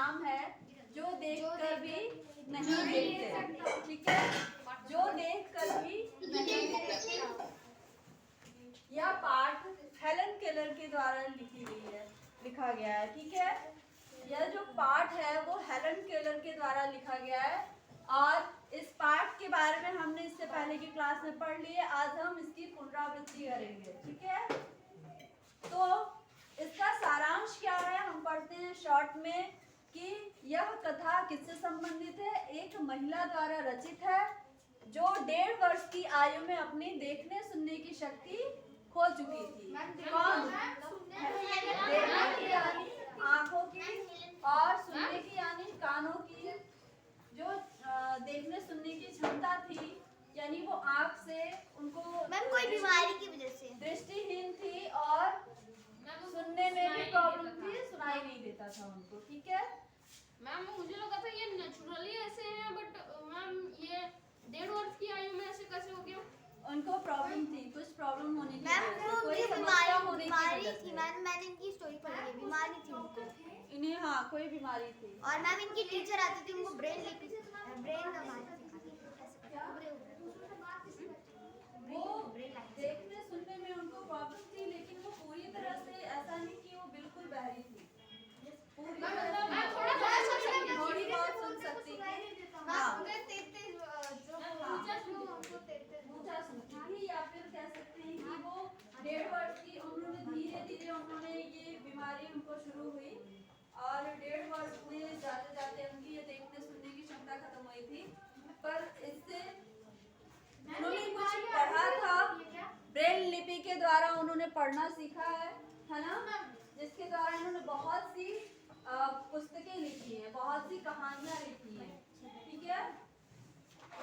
नाम है जो देखकर भी नहीं देखते। ठीक है, जो देखकर भी नहीं देखते। यह पाठ हेलन केलर के द्वारा लिखा गया है। ठीक है, यह जो पाठ है वो हेलन केलर के द्वारा लिखा गया है और इस पाठ के बारे में हमने इससे पहले की क्लास में पढ़ ली है। आज हम इसकी पुनरावृत्ति करेंगे। ठीक है, तो इसका सारांश क्या है हम पढ़ते हैं शॉर्ट में कि यह कथा किससे संबंधित है। एक महिला द्वारा रचित है जो 1.5 वर्ष की आयु में अपनी देखने सुनने की शक्ति खो चुकी थी। कौन? देखने की यानी आंखों की और सुनने की यानी कानों की। जो देखने सुनने की क्षमता थी यानी वो आंख से उनको कोई बीमारी की वजह से दृष्टिहीन थी और सुनने में भी प्रॉब्लम थी, सुनाई नहीं देता था उनको। ठीक है मैम, मुझे लगा था ये नेचुरली ऐसे हैं, बट मैम ये 1.5 वर्ष की आयु में ऐसे कैसे हो गया? उनको प्रॉब्लम थी, कुछ प्रॉब्लम होने की मैम वजह से, कोई बीमारी समस्या होने की बीमारी वजह थी। से मैंने इनकी स्टोरी पढ़ी है, बीमारी थी उनको। इन्हें हाँ कोई बीमारी थी। और मैम इनकी टीचर आती थी, उनको ब्रेन वो देखने सुनने में उनको प्रॉब्लम थी, लेकिन वो पूरी तरह से ऐसा नहीं कि वो बिल्कुल बहरी थी। पूरी तरह से थोड़ी बहुत सुन सकती थी। ऊंचा सुनती थी, या फिर कह सकते हैं कि वो 1.5 वर्ष की उन्होंने धीरे धीरे उन्होंने ये बीमारी उनको शुरू हुई और 1.5 वर्ष में जाते जाते उनकी ये देखने सुनने की क्षमता खत्म हुई थी। पर इससे उन्होंने कुछ पढ़ा था, ब्रेल लिपि के द्वारा उन्होंने पढ़ना सीखा है ना, जिसके द्वारा इन्होंने बहुत सी पुस्तकें लिखी है, बहुत सी कहानियां लिखी है। ठीक है,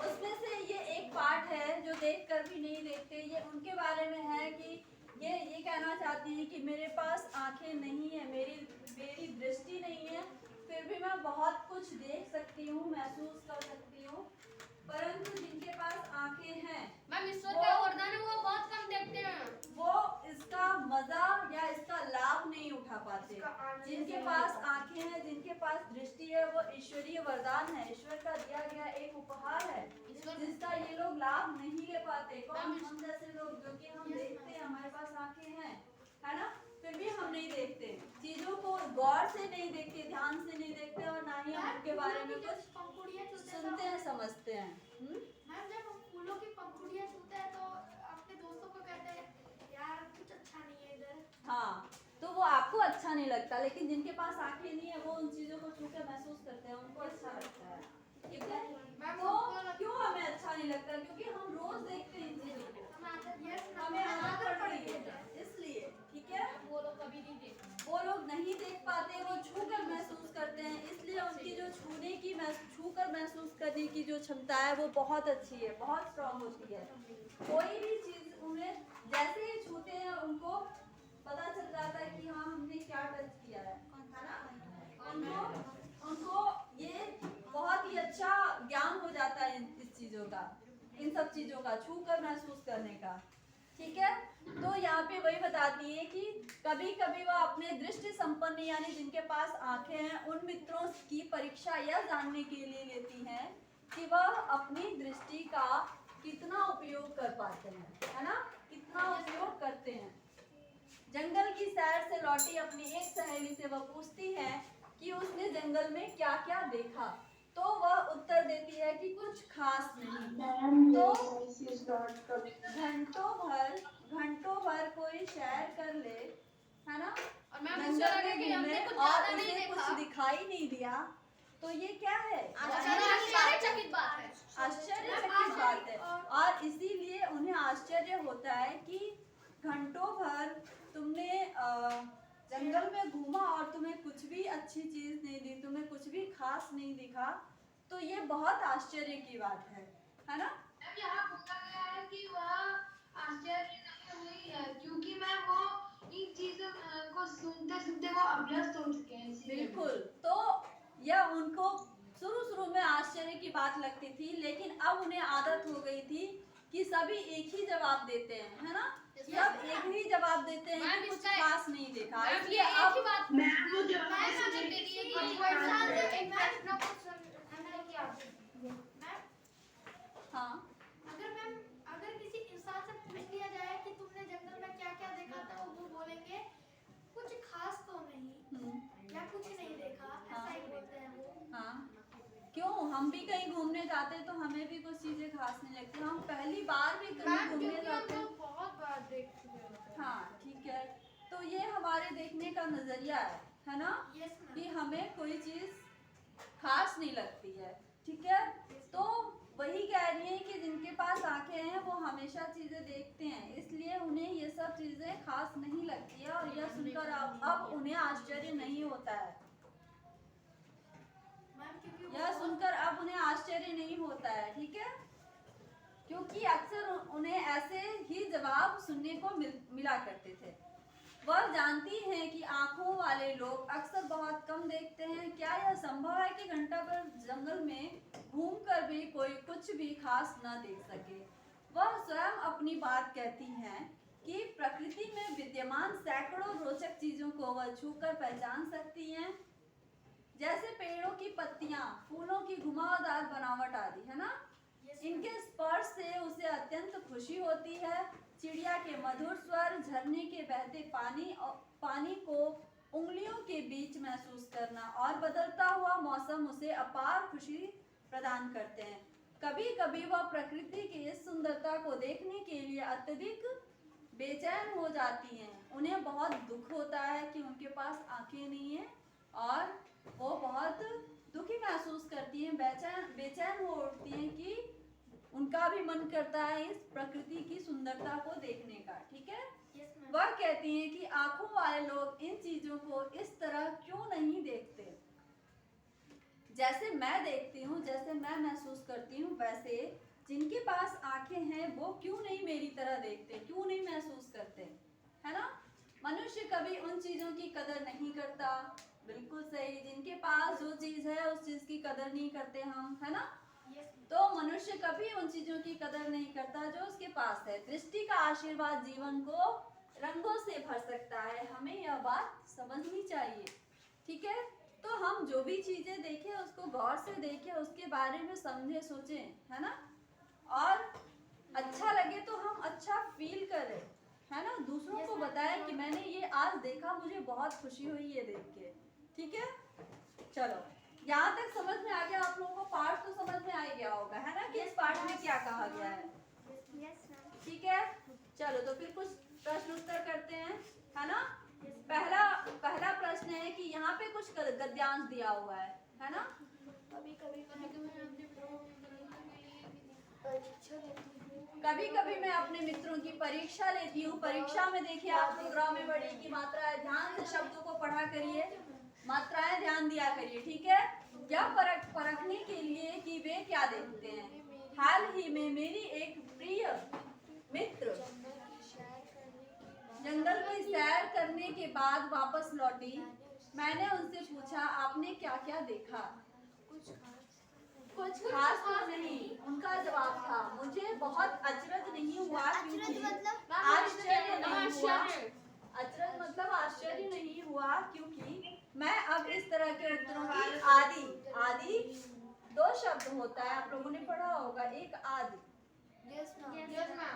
उसमें से ये एक पाठ है जो देखकर भी नहीं देखते। ये उनके बारे में है कि ये कहना चाहती हैं कि मेरे पास आंखें नहीं है, मेरी दृष्टि नहीं है, फिर भी मैं बहुत कुछ देख सकती हूँ, महसूस कर सकती हूँ। परंतु जिनके पास आंखें हैं, मैम ईश्वर का वरदान है, वो बहुत कम देखते हैं, वो इसका मजा या इसका लाभ नहीं उठा पाते। जिनके पास आंखें हैं, जिनके पास दृष्टि है, वो ईश्वरीय वरदान है, ईश्वर का दिया गया एक उपहार है, जिसका ये लोग लाभ नहीं ले पाते। कौन? हम जैसे लोग जो कि हम देखते हैं, हमारे पास आंखें हैं, है ना, फिर भी हम नहीं देखते, चीजों को गौर से नहीं देखते, ध्यान से नहीं देखते और ना ही हम उनके बारे में कुछ सुनते हैं, समझते हैं। मैम जब हम फूलों की पंखुड़ियाँ छूते हैं तो अपने दोस्तों को कहते हैं यार कुछ अच्छा नहीं है इधर। हाँ, तो वो आपको अच्छा नहीं लगता, लेकिन जिनके पास आंखें नहीं है वो उन चीजों को छू के महसूस करते हैं, उनको अच्छा लगता है। ठीक है, तो क्यों हमें अच्छा नहीं लगता? क्योंकि हम रोज देखते हैं इन चीजों को, हमें आदत पड़ गई है इसलिए। ठीक है, वो लोग कभी नहीं देखते, वो लोग नहीं देख पाते, वो छू कर महसूस करते हैं, इसलिए उनकी जो छू कर महसूस करने की जो क्षमता है वो बहुत अच्छी है, बहुत स्ट्रांग होती है। कोई भी चीज उन्हें जैसे ही छूते हैं उनको पता चल जाता है कि हाँ हमने क्या टच किया है ना। उनको ये बहुत ही अच्छा ज्ञान हो जाता है इस चीजों का, इन सब चीजों का छू कर महसूस करने का। ठीक है, तो यहाँ पे वही बताती है कि कभी कभी वह अपने दृष्टि संपन्न यानी जिनके पास आंखें हैं उन मित्रों की परीक्षा यह जानने के लिए लेती हैं कि वह अपनी दृष्टि का कितना उपयोग कर पाते हैं, है ना, कितना उपयोग करते हैं। जंगल की सैर से लौटी अपनी एक सहेली से वह पूछती है कि उसने जंगल में क्या क्या देखा, तो वह उत्तर देती है कि कुछ खास नहीं। तो घंटों भर कोई सैर कर ले, है ना, और मैम जंगल में कि हमने घूमे कुछ और ज्यादा नहीं उसे कुछ देखा, दिखाई नहीं दिया, तो ये क्या है? आश्चर्यचकित बात है, आश्चर्यचकित बात है। और इसीलिए उन्हें आश्चर्य होता है कि घंटों भर तुमने जंगल में घूमा और तुम्हें कुछ भी अच्छी चीज नहीं दी, तुम्हें कुछ भी खास नहीं दिखा, तो ये बहुत आश्चर्य की बात है ना। यहाँ बोला गया है कि वह आश्चर्य नहीं हुई है क्योंकि मैं वो इन चीजों को सुनते सुनते वो अभ्यस्त हो चुके हैं। बिल्कुल, तो यह उनको शुरू में आश्चर्य की बात लगती थी, लेकिन अब उन्हें आदत हो गई थी कि सभी एक ही जवाब देते हैं, है ना, सब एक ही जवाब देते हैं कि कुछ खास नहीं देखा। इसलिए अब हाँ अगर किसी इंसान से पूछ लिया जाए कि तुमने जंगल में क्या क्या देखा था, वो बोलेंगे कुछ खास तो नहीं या कुछ नहीं देखा, ऐसा ही बोलते हैं वो। हाँ, क्यों? हम भी कहीं घूमने जाते हैं तो हमें भी कुछ चीजें खास नहीं लगती, हम पहली बार भी कहीं घूमने जाते हैं। बहुत बार देख चुके होते हैं। हाँ ठीक है, तो ये हमारे देखने का नजरिया है ना, यस मैम। कि हमें कोई चीज खास नहीं लगती है, ठीक है। तो वही कह रही है कि जिनके पास आंखें हैं वो हमेशा चीजें देखते हैं, इसलिए उन्हें ये सब चीजें खास नहीं लगती है, और यह सुनकर अब उन्हें आश्चर्य नहीं होता है। मैम क्योंकि यह सुनकर अब उन्हें आश्चर्य नहीं होता है, ठीक है, क्योंकि अक्सर उन्हें ऐसे ही जवाब सुनने को मिला करते थे। वह जानती हैं कि आंखों वाले लोग अक्सर बहुत कम देखते हैं। क्या यह संभव है कि घंटा भर जंगल में घूमकर भी कोई कुछ भी खास न देख सके? वह स्वयं अपनी बात कहती हैं कि प्रकृति में विद्यमान सैकड़ों रोचक चीजों को वह छूकर पहचान सकती हैं, जैसे पेड़ों की पत्तियां, फूलों की घुमावदार बनावट आदि, है ना। इनके स्पर्श से उसे अत्यंत खुशी होती है। चिड़िया के मधुर स्वर, झरने के बहते पानी को उंगलियों के बीच महसूस करना और बदलता हुआ मौसम उसे अपार खुशी प्रदान करते हैं। कभी कभी वह प्रकृति की इस सुंदरता को देखने के लिए अत्यधिक बेचैन हो जाती हैं। उन्हें बहुत दुख होता है कि उनके पास आंखें नहीं हैं, और वो बहुत दुखी महसूस करती हैं, बेचैन हो उठती हैं कि उनका भी मन करता है इस प्रकृति की सुंदरता को देखने का, ठीक है। वह कहती हैं कि आंखों वाले लोग इन चीजों को इस तरह क्यों नहीं देखते, जैसे मैं देखती हूँ, जैसे मैं महसूस करती हूँ, वैसे जिनके पास आंखें हैं वो क्यों नहीं मेरी तरह देखते, क्यों नहीं महसूस करते, है ना। मनुष्य कभी उन चीजों की कदर नहीं करता, बिल्कुल सही। जिनके पास जो चीज है उस चीज की कदर नहीं करते हम, है ना। तो मनुष्य कभी उन चीजों की कदर नहीं करता जो उसके पास है। दृष्टि का आशीर्वाद जीवन को रंगों से भर सकता है, हमें यह बात समझनी चाहिए, ठीक है। तो हम जो भी चीजें देखें उसको गौर से देखें, उसके बारे में समझे सोचें, है ना, और अच्छा लगे तो हम अच्छा फील करें, है ना। दूसरों को बताएं कि मैंने ये आज देखा, मुझे बहुत खुशी हुई ये देख के, ठीक है। चलो, यहाँ तक समझ में आ गया आप लोगों को? पाठ तो समझ में आ गया होगा, है ना, कि इस पाठ में क्या कहा गया है, ठीक है। चलो तो फिर कुछ प्रश्न उत्तर करते हैं, है ना। पहला प्रश्न है कि यहाँ पे कुछ गद्यांश दिया हुआ है ना। कभी कभी मैं अपने मित्रों की परीक्षा लेती हूँ। परीक्षा में देखिए आप प्रोग्राम में बड़ी की मात्रा, ध्यान से शब्दों को पढ़ा करिए, मात्राएं ध्यान दिया करिए, ठीक है। यह परखने के लिए कि वे क्या देखते हैं। हाल ही में मेरी एक प्रिय मित्र जंगल की सैर करने के बाद वापस लौटी। मैंने उनसे पूछा, आपने क्या क्या देखा? कुछ खास तो नहीं, उनका जवाब था। मुझे बहुत अचरज नहीं हुआ, क्योंकि आश्चर्य नहीं हुआ। अचरज मतलब आश्चर्य नहीं हुआ, क्योंकि मैं अब इस तरह के उत्तरों की आदि 2 शब्द होता है, आप लोगों ने पढ़ा होगा, एक आदि और दूसरा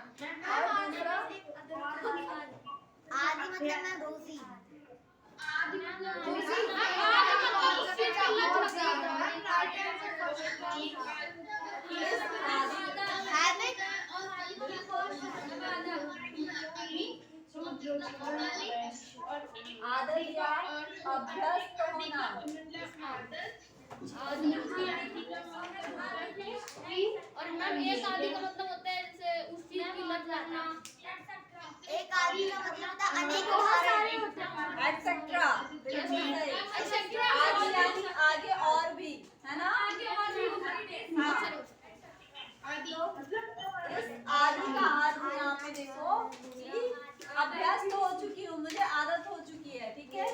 आदि मतलब मैं रोजी। आदत या अभ्यस्त होना। और मैम एक आदि का मतलब होता है जैसे उस चीज की लत लगना। एक आदि का मतलब होता है अनेक, बहुत सारे होते हैं, एक्सेट्रा, आदि यानी आगे और भी, है ना। हाँ। इस आदि का अर्थ यहाँ पे देखो कि अभ्यस्त हो चुकी हूँ, मुझे आदत हो चुकी है, ठीक है।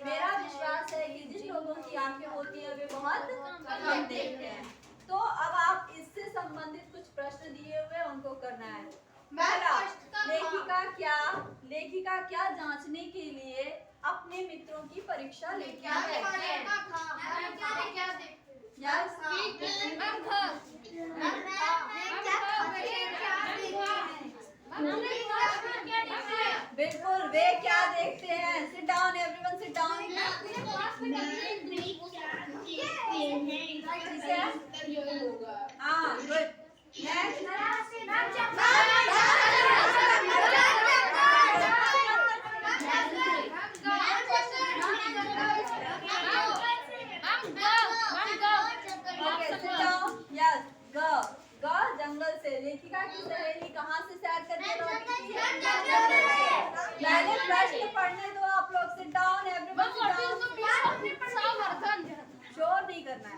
मेरा विश्वास है कि जिन लोगों की आंखें होती है वे बहुत कम देखते हैं। तो अब आप इससे संबंधित कुछ प्रश्न दिए हुए उनको करना है। पहला, लेखिका क्या क्या जांचने के लिए अपने मित्रों की परीक्षा लेती है। यस बिल्कुल, वे क्या देखते हैं। Sit down everyone, sit down. हाँ गुड। यस ग जंगल से। लेखिका की सहेली कहाँ से सैर करने लौटी थी? पहले प्रश्न पढ़ने दो आप लोग। सिट डाउन एवरीवन, शोर नहीं करना है।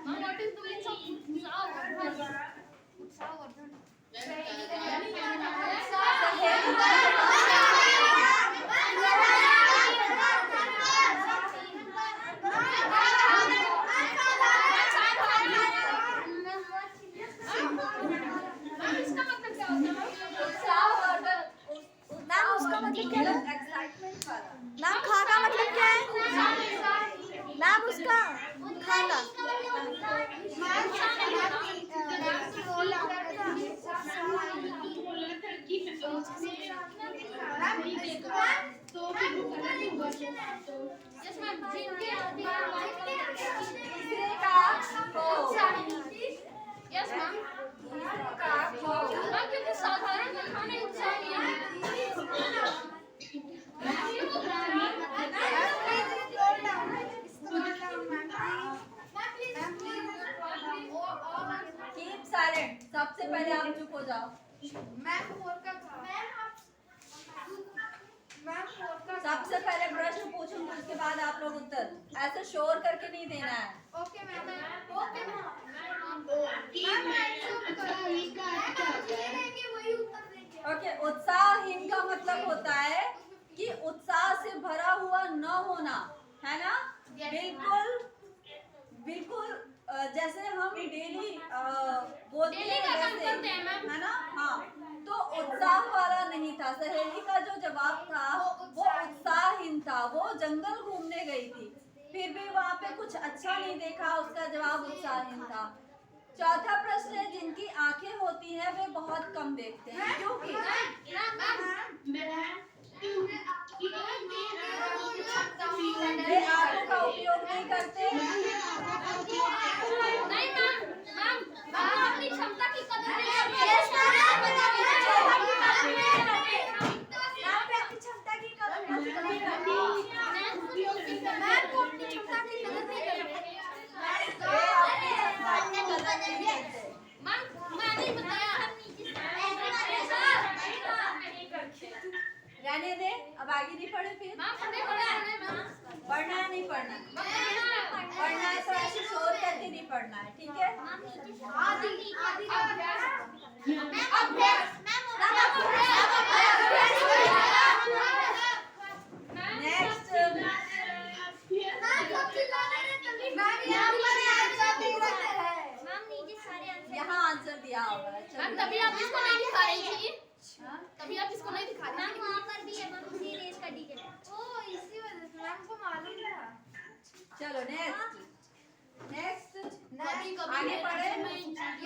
एक्साइटमेंट वाला। मैम खा का मतलब क्या है? मैम उसका खा का तीसरे का खो। Yes ma'am. तीसरे का खो। क्योंकि साधारण खाने उत्साह नहीं है। Keep silent. सबसे पहले आप चुप हो जाओ। सबसे पहले प्रश्न पूछूंगी, उसके बाद आप लोग उत्तर। ऐसे शोर करके नहीं देना है। ओके, उत्साहहीन का मतलब होता है कि उत्साह से भरा हुआ न होना, है ना। बिल्कुल बिल्कुल जैसे हम डेली बोलते हैं वैसे, है ना। हाँ, तो उत्साह वाला नहीं था। सहेली का जो जवाब था वो उत्साहहीन था। वो जंगल घूमने गई थी, फिर भी वहाँ पे कुछ अच्छा नहीं देखा। उसका जवाब उत्साहहीन था। चौथा प्रश्न है, जिनकी आंखें होती हैं वे बहुत कम देखते हैं, क्योंकि वे आंखों का उपयोग नहीं करते। नहीं मैम, अपनी क्षमता की कदर नहीं करते। रहने दे, अब आगे नहीं पढ़े फिर। पढ़ना है नहीं पढ़ना? पढ़ना है तो ऐसे शोर करके नहीं पढ़ना है, ठीक है। नेक्स्ट यहाँ आंसर दिया होगा। मैम तभी आप इसको नहीं दिखा रही थी। तभी आप इसको नहीं दिखा रही थी। वहाँ पर भी है मैम, उसी रेस का टिकट। ओ इसी वजह से मैम को मालूम था। चलो नेक्स्ट कभी आगे पढ़े।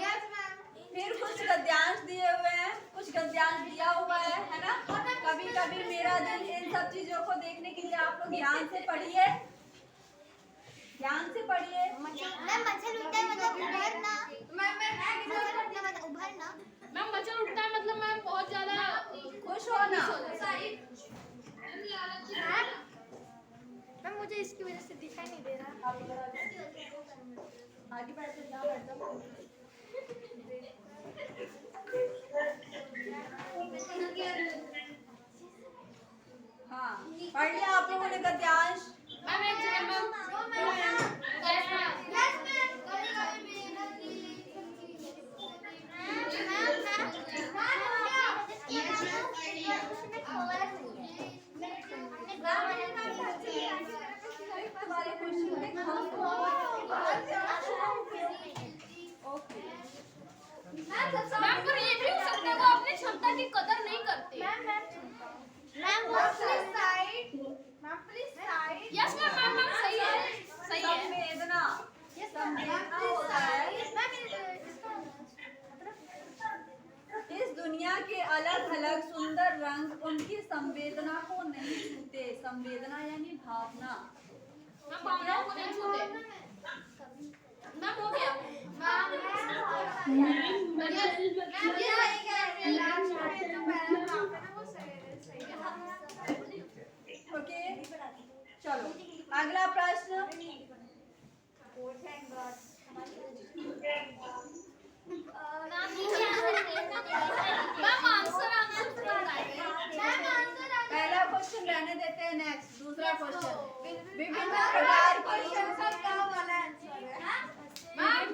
Yes ma'am. फिर कुछ गद्यांश दिए हुए हैं, कुछ गद्यांश दिया हुआ है ना। कभी कभी मेरा दिल, इन सब चीजों को देखने के लिए आप लोग ध्यान से पढ़िए, ध्यान से पढ़िए। मैम मच्छर उठता है मतलब उभरना। मच्छर उठना मतलब उभरना। मैम मच्छर उठता है मतलब मैम बहुत ज्यादा खुश होना। मैम मुझे इसकी वजह से दिखाई नहीं दे रहा। आगे बैठो, जहाँ बैठो। हाँ, पढ़ लिया आप लोगों ने गद्यांश। मैम एक सेकंड मैम। तुम्हारे क्वेश्चन में ओके। मैम पर ये भी हो सकता है वो अपनी क्षमता की कदर नहीं करते। मैम वो संवेदना को नहीं छूते। संवेदना यानी भावना। मैम भावनाओं को नहीं छूते। मैम हो गया। ओके चलो अगला प्रश्न। पहला क्वेश्चन रहने देते हैं, नेक्स्ट दूसरा क्वेश्चन। विभिन्न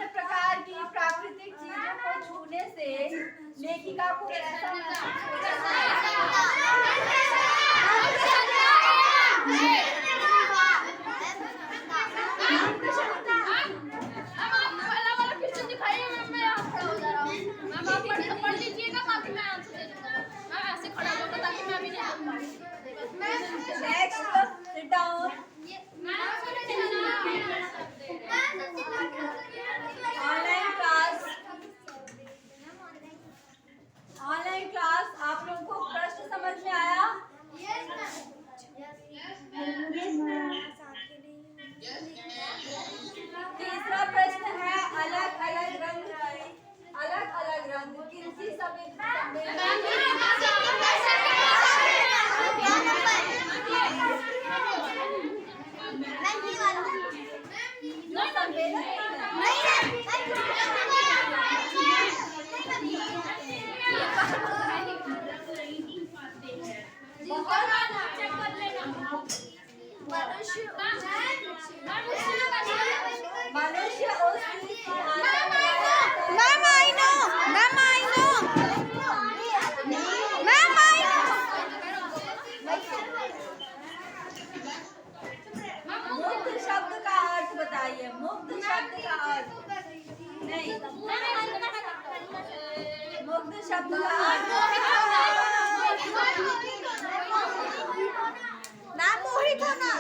प्रकार की प्राकृतिक चीजों को छूने से लेखिका को कैसा महसूस होता है? Next, sit down. Online class आप लोगों को प्रश्न समझ में आया? तीसरा प्रश्न है अलग अलग रंग किसी मनुष्य उस चीज की मुक्त शब्द का अर्थ बताइए। मुक्त शब्द का अर्थ नहीं, मुक्त शब्द का अर्थ नाम मोहित होना,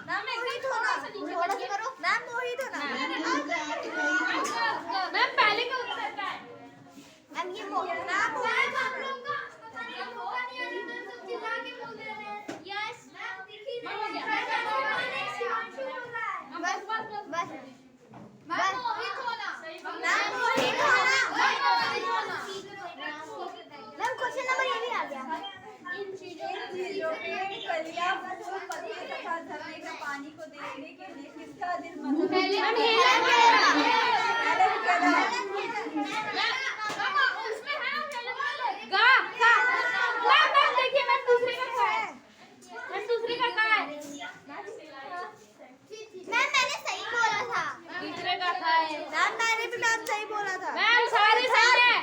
नाम मोहित होना, थोड़ा सा करो, नाम मोहित होना। मैम पहले का उत्तर क्या है? मैम ये नाम मोहित आप लोगों का पता नहीं होगा नहीं यार, मैम सब चिल्ला के बोल रहे हैं। यस मैम देखिए मैम हो गया। शिवांशु बोल रहा है। बस बस मैम मोहित होना, नाम मोहित होना। मैम क्वेश्चन नंबर ये भी आ गया। इन चीजों के कलियां फूल पत्ते तथा झरने का पानी को देखने के लिए किसका दिल मतलब मैम मैंने सही बोला था। दूसरे का था है। मैम मैंने भी मैम सही बोला था। मैम सारे सही है।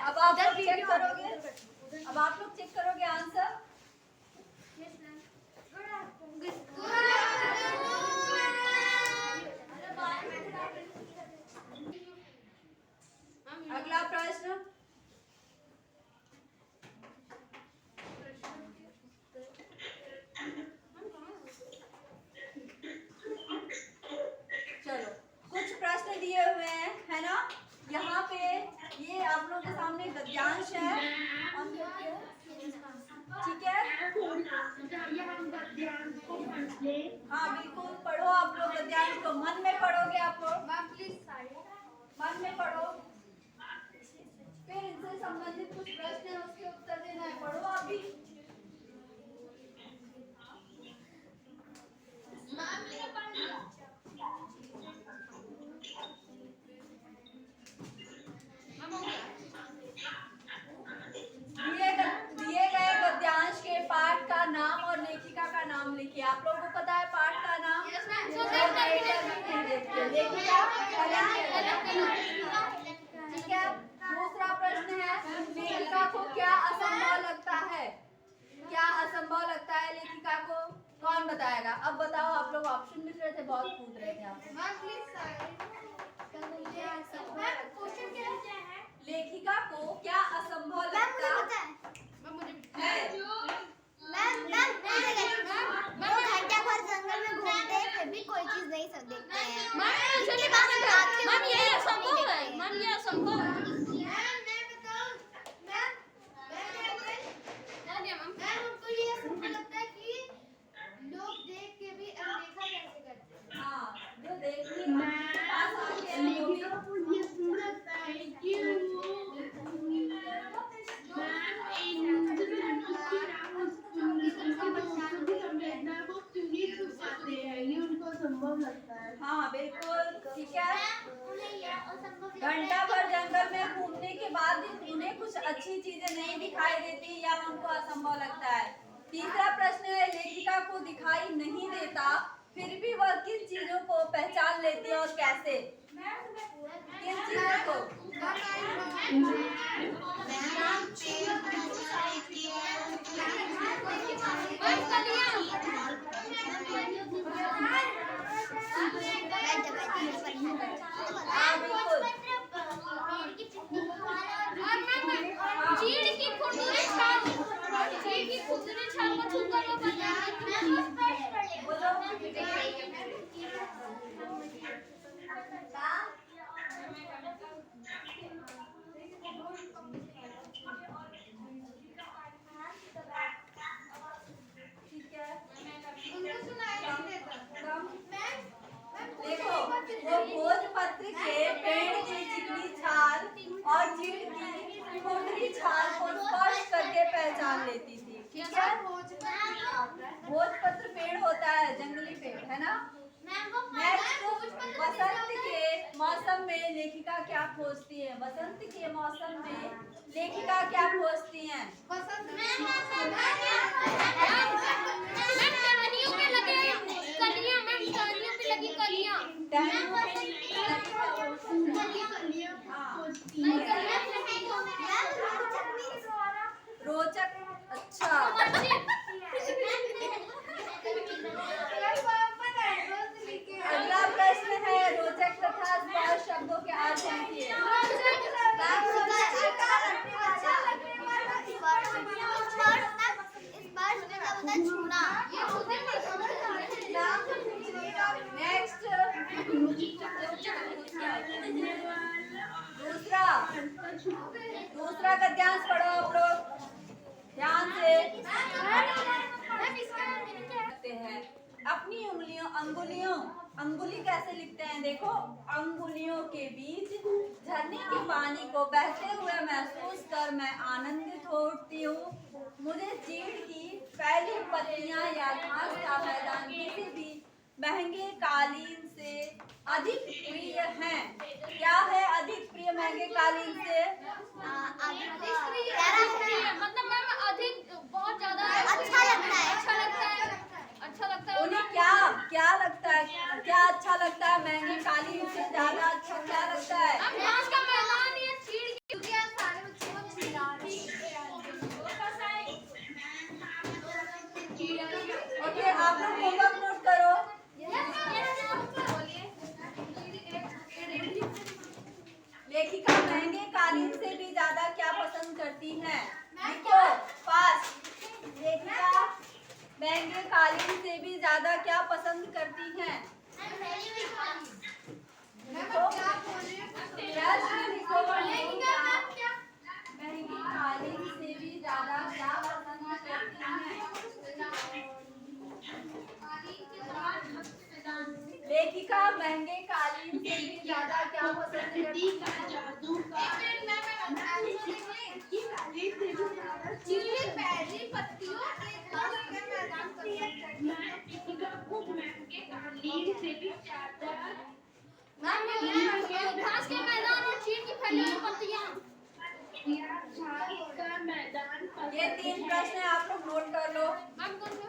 अब आप लोग चेक करोगे, अब आप लोग चेक करोगे आंसर। अगला प्रश्न। चलो कुछ प्रश्न दिए हुए हैं, है ना? यहाँ पे ये आप लोगों के सामने गद्यांश है, ठीक है? हाँ बिल्कुल पढ़ो आप लोग गद्यांश को, मन में पढ़ोगे आप लोग, मन में पढ़ो। फिर इनसे संबंधित कुछ प्रश्न है उसके उत्तर देना है, पढ़ो आप भी। दिए गए गद्यांश के पाठ का नाम और लेखिका का नाम लिखिए। आप लोगों को पता है पाठ का नाम? लेखिका ठीक है। दूसरा प्रश्न है लेखिका को क्या असंभव लगता है? क्या असंभव लगता है लेखिका को? कौन बताएगा? अब बताओ, आप लोग ऑप्शन मिल रहे थे, बहुत कूद रहे थे आप। लेखिका को क्या असंभव लगता है? वो घंटा भर जंगल में घूमते हैं फिर भी कोई चीज नहीं सब देखते हैं। मैम ये असंभव है। मैम ये असंभव है। दिखाई देती या उनको असंभव लगता है। तीसरा प्रश्न है, लेखिका को दिखाई नहीं देता फिर भी वह किन चीजों को पहचान लेती है और कैसे? किन चीजों को? हाँ बिल्कुल। चीड़ की खुरदुरी छाल को छूकर वो देखो, वो भोजपत्र के पेड़ की चिकनी छाल और चीड़ की खुरदरी छाल को स्पर्श करके पहचान लेती थी। ठीक है, भोजपत्र पेड़ होता है, जंगली पेड़ है ना। नेक्स्ट, वसंत के मौसम में लेखिका क्या खोजती है? वसंत के मौसम में लेखिका क्या खोजती है? रोचक। अच्छा, अगला प्रश्न है, रोचक तथा स्पर्श शब्दों के अर्थ लिखिए। नेक्स्ट, दूसरा गद्यांश पढ़ो आप लोग ध्यान से। लिखते हैं अपनी अंगुली कैसे लिखते हैं? देखो, अंगुलियों के बीच झरने के पानी को बहते हुए महसूस कर मैं आनंदित होती हूँ। मुझे चीड़ की फैली पत्तियां या घास का मैदान किसी भी महंगे कालीन से अधिक प्रिय हैं। क्या है अधिक प्रिय महंगे कालीन से? मतलब मैम अधिक बहुत ज्यादा अच्छा लगता है। उन्हें क्या लगता है? क्या अच्छा लगता है? महंगे कालीन से ज्यादा अच्छा क्या लगता है? घास का मैदान या चीड़ की ओके, आप लोग होमवर्क नोट करो। लेखिका महंगे कालीन से भी ज्यादा क्या पसंद करती हैं? लिखो पास। लेखिका महंगे कालीन से भी ज्यादा क्या पसंद करती हैं? लिखो। लिखो। महंगी कालीन से भी ज्यादा क्या पसंद करती हैं? लेखिका महंगे कालीन से भी ज्यादा क्या पसंद करती है? घास के मैदान और चीड़ की फैली हुई पत्तियां। ये 3 प्रश्न आप लोग नोट कर लो। मैम कौन सा?